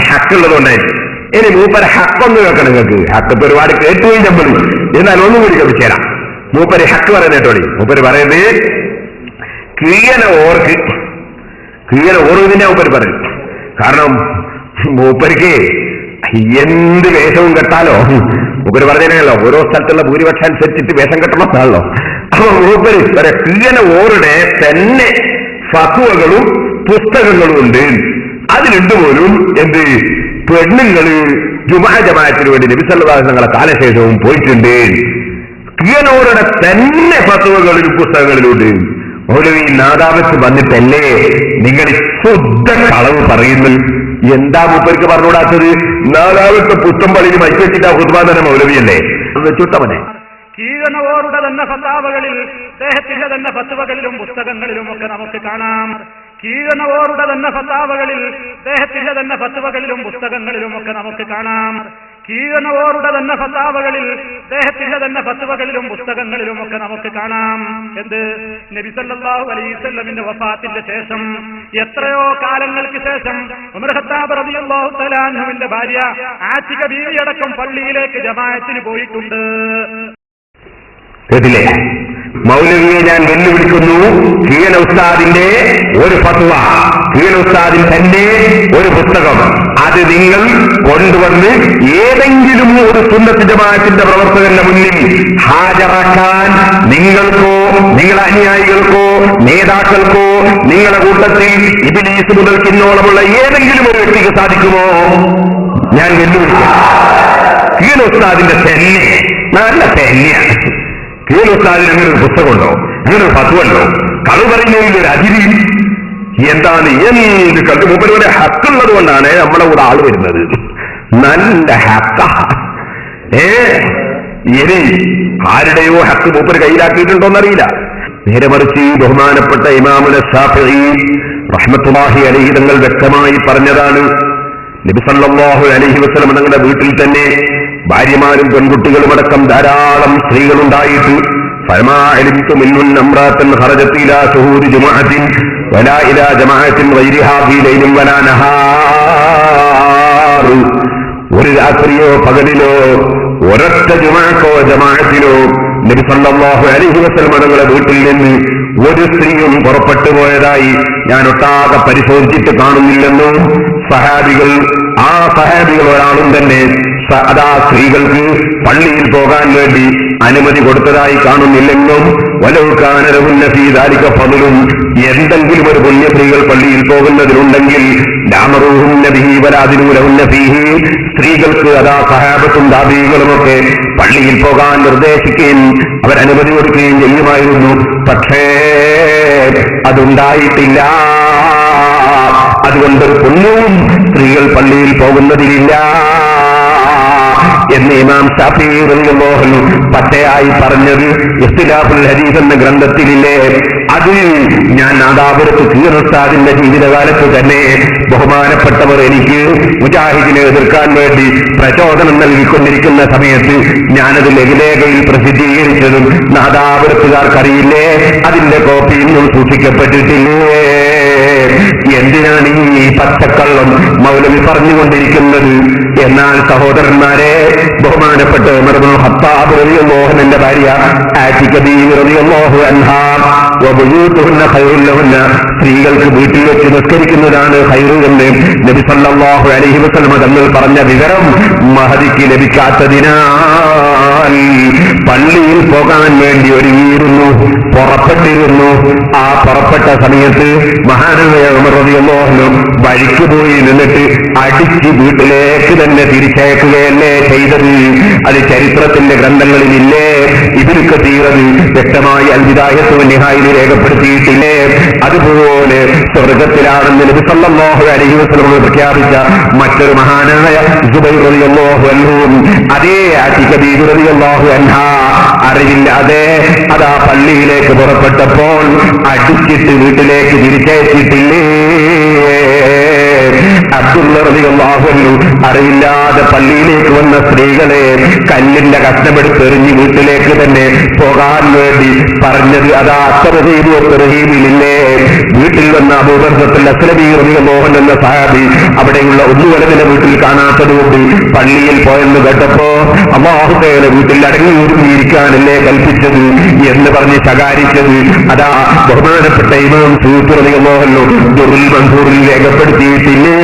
ഹക്കുള്ളത് കൊണ്ടായിരിക്കും. ഇനി മൂപ്പര് ഹക്കൊന്ന് കേൾക്കണം. നിങ്ങൾക്ക് ഹക്ക് ഒരുപാട് കേട്ടുപോയി നമ്മൾ, എന്നാൽ ഒന്നും കൂടി കേൾപ്പിച്ചേരാം. മൂപ്പര് ഹക്ക് പറയുന്ന കേട്ടോളി. മൂപ്പര് പറയുന്നത് കീഴന ഓർവിനെ മൂപ്പര് പറയും. കാരണം മൂപ്പർക്ക് എന്ത് വേഷവും കെട്ടാലോ. മൂപ്പര് പറഞ്ഞല്ലോ ഓരോ സ്ഥലത്തുള്ള ഭൂരിപക്ഷം അനുസരിച്ചിട്ട് വേഷം കെട്ടണമെന്നാണല്ലോ. അപ്പൊ മൂപ്പര് കീഴന ഓറുടെ തന്നെ ഫത്വകളും പുസ്തകങ്ങളും ഉണ്ട്. അതിലുണ്ട് പോലും എന്ത് പെണ്ണുങ്ങള് ജുമാ ജമാഅത്തിന് വേണ്ടി നബി സല്ലല്ലാഹു അലൈഹി വസല്ലം കാലശേഷവും പോയിട്ടുണ്ട്. കീഴനോരുടെ തന്നെ ഫത്വകളിലും പുസ്തകങ്ങളിലുണ്ട്. മൗലവി നാദാവത്ത് വന്നിട്ടല്ലേ നിങ്ങൾ ശുദ്ധ കളവ് പറയുന്നു? എന്താ മൂപ്പർക്ക് പറഞ്ഞുകൂടാത്തത്? നാദാവത്തെ പുത്തമ്പള്ളിയിൽ മൈക്കെട്ടിട്ട് ഹുത്ബ തന്നെ മൗലവിയല്ലേ? ചുട്ടവനെ കീഴനോരുടെ തന്നെ ഫത്വകളിൽ, അദ്ദേഹത്തിന്റെ തന്നെ ഫത്വകളിലും പുസ്തകങ്ങളിലും ഒക്കെ നമുക്ക് കാണാം. കീഴനോരുടെ തന്നെ ഫത്വകളിൽ, അദ്ദേഹത്തിന്റെ തന്നെ ഫത്വകളിലും പുസ്തകങ്ങളിലും ഒക്കെ നമുക്ക് കാണാം. കീഴനോരുടെ തന്നെ ഫത്വകളിൽ, അദ്ദേഹത്തിന്റെ തന്നെ ഫത്വകളിലും പുസ്തകങ്ങളിലും ഒക്കെ നമുക്ക് കാണാം. എന്ത്? നബി സല്ലല്ലാഹു അലൈഹി വസല്ലമിന്റെ വഫാത്തിന്റെ ശേഷം എത്രയോ കാലങ്ങൾക്ക് ശേഷം ഉമർ ഖത്താബ് റളിയല്ലാഹു തആല അൻഹുവിന്റെ ഭാര്യ ആതിക ബീവി അടക്കം പള്ളിയിലേക്ക് ജമാഅത്തിന് പോയിട്ടുണ്ട്. കേട്ടില്ലേ? മൗലവിയെ ഞാൻ വെല്ലുവിളിക്കുന്നു. കീഴന ഉസ്താദിന്റെ ഒരു ഫത്വ, കീഴന ഉസ്താദിൽ തന്നെ ഒരു പുസ്തകം, അത് നിങ്ങൾ കൊണ്ടുവന്ന് ഏതെങ്കിലും ഒരു സുന്നത്ത് ജമാഅത്തിന്റെ പ്രവർത്തകന്റെ മുന്നിൽ ഹാജരാക്കാൻ നിങ്ങൾക്കോ നിങ്ങളുടെ അനുയായികൾക്കോ നേതാക്കൾക്കോ നിങ്ങളുടെ കൂട്ടത്തിൽ ഇബ്ലീസ് മുതൽ കിന്നോളമുള്ള ഏതെങ്കിലും ഒരു വ്യക്തിക്ക് സാധിക്കുമോ? ഞാൻ വെല്ലുവിളിക്കാം. കീഴന ഉസ്താദിന്റെ തന്നെ നല്ല തന്നെയാണ്. കീഴോസ്താദിന് അങ്ങനെ ഒരു പുസ്തകമുണ്ടോ? അങ്ങനെ ഒരു ഫത്വല്ലോ? കളവ് പറയുന്നതിൽ ഒരു അതിരി എന്താണ്? എന്ത് കണ്ടു? മൂപ്പരുടെ ഹക്കുള്ളത് കൊണ്ടാണ് നമ്മളെ കൂടെ ആള് വരുന്നത്. നല്ല ഹക്ക. ഇനി ആരുടെയോ ഹക്ക് മൂപ്പര് കയ്യിലാക്കിയിട്ടുണ്ടോന്നറിയില്ല. നേരെ മറിച്ച് ബഹുമാനപ്പെട്ട ഇമാമുൽ ശാഫിഈ റഹ്മത്തുള്ളാഹി അലൈഹി തങ്ങൾ വ്യക്തമായി പറഞ്ഞതാണ്. നബി സല്ലല്ലാഹു അലൈഹി വസല്ലം തങ്ങളുടെ വീട്ടിൽ തന്നെ ഭാര്യമാരും പെൺകുട്ടികളും അടക്കം ധാരാളം സ്ത്രീകളുണ്ടായിട്ട് ഫമാ അലിംതു മിൻഹുന്ന ഇംറാഅത്തൻ ഖറജത് ഇലാ ശുഹൂരി ജുമുഅത്തിൻ വലാ ഇലാ ജമാഅത്തിൻ ഗൈരിഹാ ഫീ ലൈലിൻ വലാ നഹാർ. ഒരു രാത്രിയോ പകലിലോ ഒരൊറ്റ ജുമുഅക്കോ ജമാഅത്തിനോ നബി സല്ലല്ലാഹു അലൈഹി വസല്ലം തങ്ങളുടെ വീട്ടിൽ നിന്ന് ഒരു സ്ത്രീയും പുറപ്പെട്ടു പോയതായി ഞാൻ ഒട്ടാകെ പരിശോധിച്ചിട്ട് കാണുന്നില്ലെന്നും ആ സഹാബികൾ ഒരാളും തന്നെ അതാ സ്ത്രീകൾക്ക് പള്ളിയിൽ പോകാൻ വേണ്ടി അനുമതി കൊടുത്തതായി കാണുന്നില്ലെന്നും വലൗകാനലഹുന്ന ഫീ ദാലിക ഫദ്ലുൻ, എന്തെങ്കിലും ഒരു പുണ്യ സ്ത്രീകൾ പള്ളിയിൽ പോകുന്നതിലുണ്ടെങ്കിൽ ലാമറൂഹുന്ന ബിഹി വലാദിനൂലഹുന്ന ഫീഹി, സ്ത്രീകൾക്ക് അതാ സഹാബത്തും താബീകളുമൊക്കെ പള്ളിയിൽ പോകാൻ നിർദ്ദേശിക്കുകയും അവരനുമതി കൊടുക്കുകയും ചെയ്യുമായിരുന്നു. പക്ഷേ അതുണ്ടായിട്ടില്ല. അതുകൊണ്ടൊരു പുണ്യവും സ്ത്രീകൾ പള്ളിയിൽ പോകുന്നതിലില്ല എന്ന് ഇമാം ശാഫിഈ റളിയല്ലാഹു അൻഹു പച്ചയായി പറഞ്ഞത് ഇഖ്തിലാഫുൽ ഹദീസ് എന്ന ഗ്രന്ഥത്തിലില്ലേ? അത് ഞാൻ നാദാപുരത്ത് കീഴന ഉസ്താദിന്റെ ജീവിതകാലത്ത് തന്നെ ബഹുമാനപ്പെട്ടവർ എനിക്ക് മുജാഹിദിനെ എതിർക്കാൻ വേണ്ടി പ്രചോദനം നൽകിക്കൊണ്ടിരിക്കുന്ന സമയത്ത് ഞാനത് ലഘുലേഖയിൽ പ്രസിദ്ധീകരിച്ചതും നാദാപുരത്തുകാർക്കറിയില്ലേ? അതിന്റെ കോപ്പി ഇന്നും സൂക്ഷിക്കപ്പെട്ടിട്ടില്ലേ? എന്തിനാണ് ഈ പച്ചക്കള്ളം മൗലവി പറഞ്ഞുകൊണ്ടിരിക്കുന്നത്? എന്നാൽ സഹോദരന്മാരെ, ബഹുമാനപ്പെട്ട ഉമർ ഇബ്നുൽ ഖത്താബ് റളിയല്ലാഹു അൻഹുവിന്റെ ഭാര്യ ആതിക ബീവി റളിയല്ലാഹു അൻഹാ വബുയൂതുഹുന്ന ഖൈറുൻ ലഹുന്ന, സ്ത്രീകൾക്ക് വീട്ടിൽ വെച്ച് നിസ്കരിക്കുന്നതാണ് ഖൈറു എന്ന് നബി സല്ലല്ലാഹു അലൈഹി വസല്ലം തങ്ങൾ പറഞ്ഞ വിവരം മഹദിക്ക് ലഭിക്കാത്തതിനാൽ പള്ളിയിൽ പോകാൻ വേണ്ടി ഒരുങ്ങിയിരുന്നു, പുറപ്പെട്ടിരുന്നു. ആ പുറപ്പെട്ട സമയത്ത് മഹാനായ ഉമർ റളിയല്ലാഹു അൻഹു വഴിക്ക് പോയി നിന്നിട്ട് അടിച്ച് വീട്ടിലേക്ക് തന്നെ തിരിച്ചയക്കുകയല്ലേ ചെയ്തത്? അത് ചരിത്രത്തിന്റെ ഗ്രന്ഥങ്ങളിലില്ലേ? ഇബ്നു കസീർ വ്യക്തമായി അൽ ബിദായത്തു വന്നിഹായിൽ രേഖപ്പെടുത്തിയിട്ടില്ലേ? അതുപോലെ സ്വർഗത്തിലാണെന്ന് നബി സല്ലല്ലാഹു അലൈഹി വസല്ലം പ്രഖ്യാപിച്ച മറ്റൊരു മഹാനായ സുബൈർ റളിയല്ലാഹു അൻഹു അതേ ആതിക ബീവി റളിയല്ലാഹു അൻഹാ അറിവില്ലാതെ അതാ പള്ളിയിലേക്ക് പുറപ്പെട്ടപ്പോൾ അടിച്ചിട്ട് വീട്ടിലേക്ക് തിരിച്ചയച്ചിട്ടില്ലേ? അബ്ദുള്ള റളിയല്ലാഹു അൻഹു അറിവില്ലാതെ പള്ളിയിലേക്ക് വന്ന സ്ത്രീകളെ കല്ലിന്റെ കഷ്ണമെടുത്തെറിഞ്ഞ് വീട്ടിലേക്ക് തന്നെ പോകാൻ വേണ്ടി പറഞ്ഞത് അതാ തർഹീബിലില്ലേ. വീട്ടിൽ വന്ന അബൂബക്കർ അസ്ലമി റളിയല്ലാഹു അൻഹു എന്ന സഹാബി അവിടെയുള്ള ഒന്നുവലതിന്റെ വീട്ടിൽ കാണാത്തതുകൊണ്ട് പള്ളിയിൽ പോയെന്ന് കേട്ടപ്പോ അല്ലാഹു തആല വീട്ടിൽ അടങ്ങി ഒതുങ്ങിയിരിക്കാനല്ലേ കൽപ്പിച്ചത് എന്ന് പറഞ്ഞ് ശകാരിച്ചത് അതാ ബഹുമാനപ്പെട്ട ഇമാം സൂഫി റളിയല്ലാഹു അൻഹു ദുറുൽ മൻസൂറിൽ രേഖപ്പെടുത്തിയിട്ടില്ലേ.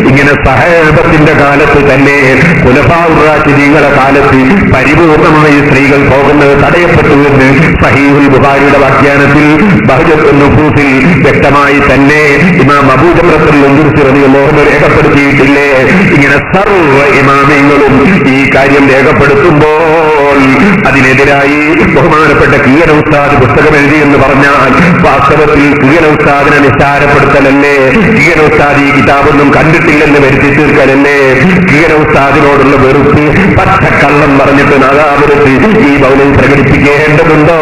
ഇങ്ങനെ സഹാബത്തിന്റെ കാലത്ത് തന്നെ ഖുലഫാഉർ റാഷിദീങ്ങളുടെ കാലത്ത് പരിപൂർണമായി സ്ത്രീകൾ പോകുന്നത് തടയപ്പെട്ടുവെന്ന് സഹീഹുൽ ബുഖാരിയുടെ വ്യാഖ്യാനത്തിൽ ബഹ്ജത്തുൻ നുഫൂസിൽ വ്യക്തമായി തന്നെ ഇമാം അബൂ ജംറത്തുൽ ഉൻദുസി റളിയല്ലാഹു അൻഹു രേഖപ്പെടുത്തിയിട്ടില്ലേ. ഇങ്ങനെ സർവ്വ ഇമാമിങ്ങളും ഈ കാര്യം രേഖപ്പെടുത്തുമ്പോൾ അതിനെതിരായി ബഹുമാനപ്പെട്ട കീയന ഉസ്താദ് പുസ്തകം എഴുതി എന്ന് പറഞ്ഞാൽ വാസ്തവത്തിൽ കീയന ഉസ്താദിനെ നിസ്സാരപ്പെടുത്തലല്ലേ, കീയന ഉസ്താദ് ഈ കിതാബൊന്നും കണ്ടിട്ടില്ലെന്ന് വരുത്തി തീർക്കലല്ലേ, കീയന ഉസ്താദിനോടുള്ള വെറുപ്പ് പച്ചക്കള്ളം പറഞ്ഞിട്ട് നാദാപുരത്ത് ഈ മൗനം പ്രകടിപ്പിക്കേണ്ടതുണ്ടോ?